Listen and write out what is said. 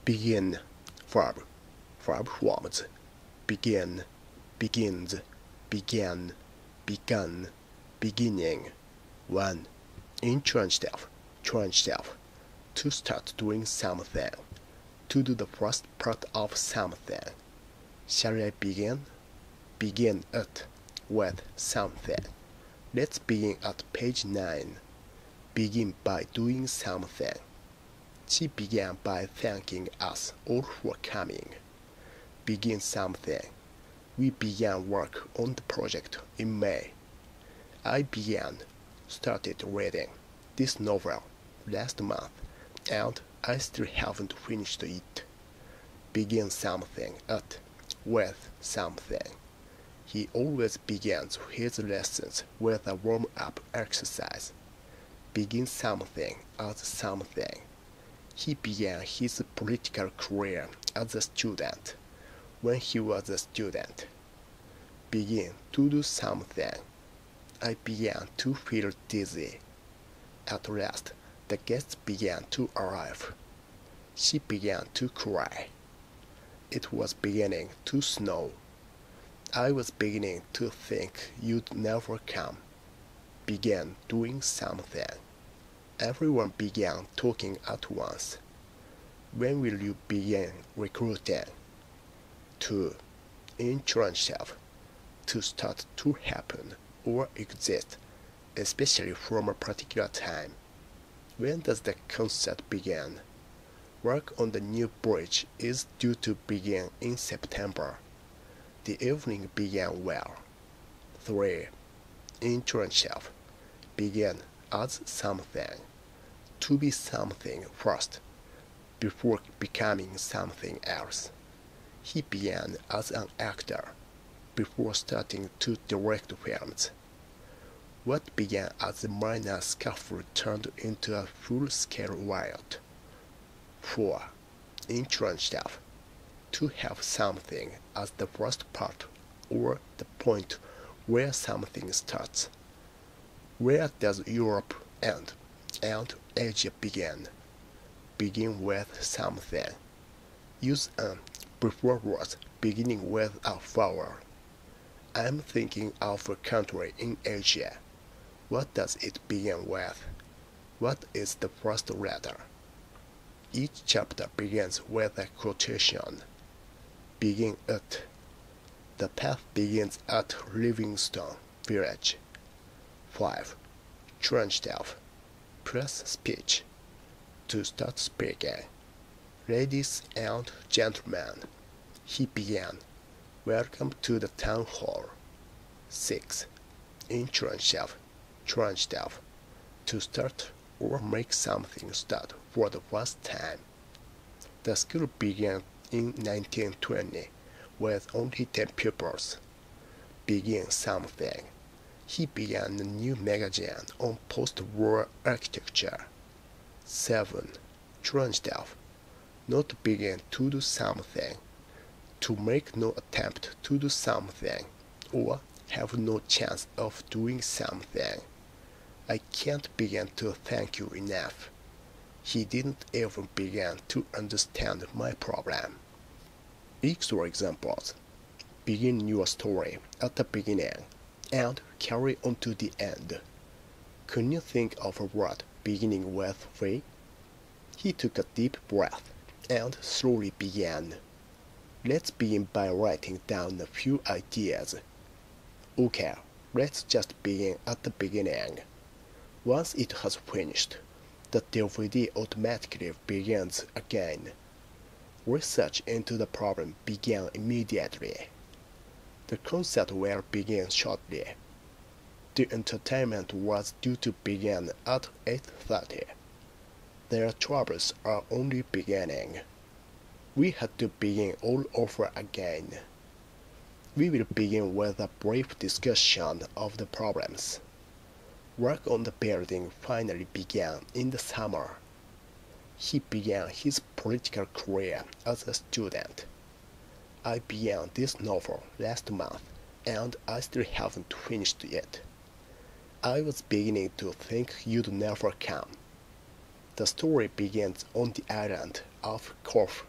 Begin, verb, verb forms. Begin, begins, began, begun, beginning. 1. Intransitive, transitive. To start doing something. To do the first part of something. Shall I begin? Begin it with something. Let's begin at page 9. Begin by doing something. She began by thanking us all for coming. Begin something. We began work on the project in May. I started reading this novel last month, and I still haven't finished it. Begin something with something. He always begins his lessons with a warm-up exercise. Begin something as something. He began his political career as a student when he was a student. Begin to do something. I began to feel dizzy. At last, the guests began to arrive. She began to cry. It was beginning to snow. I was beginning to think you'd never come. Began doing something. Everyone began talking at once. When will you begin recruiting? 2. Intransitive. To start to happen or exist, especially from a particular time. When does the concert begin? Work on the new bridge is due to begin in September. The evening began well. 3. Intransitive. Begin as something. To be something first, before becoming something else. He began as an actor, before starting to direct films. What began as a minor scaffold turned into a full-scale riot. 4. Intransitive. To have something as the first part or the point where something starts. Where does Europe end and Asia begin? Begin with something. Use an before words beginning with a vowel. I'm thinking of a country in Asia. What does it begin with? What is the first letter? Each chapter begins with a quotation. Begin it. The path begins at Livingstone Village. 5. Transitive. Press speech. To start speaking. Ladies and gentlemen, he began. Welcome to the town hall. 6. Intransitive, transitive. To start or make something start for the first time. The school began in 1920 with only 10 pupils. Begin something. He began a new magazine on post-war architecture. 7. Transitive. Not begin to do something. To make no attempt to do something, or have no chance of doing something. I can't begin to thank you enough. He didn't even begin to understand my problem. Extra examples. Begin your story at the beginning and carry on to the end. Can you think of a word beginning with V? He took a deep breath and slowly began. Let's begin by writing down a few ideas. Okay, let's just begin at the beginning. Once it has finished, the DVD automatically begins again. Research into the problem began immediately. The concert will begin shortly. The entertainment was due to begin at 8:30. Their troubles are only beginning. We had to begin all over again. We will begin with a brief discussion of the problems. Work on the building finally began in the summer. He began his political career as a student. I began this novel last month, and I still haven't finished it. I was beginning to think you'd never come. The story begins on the island of Corfu.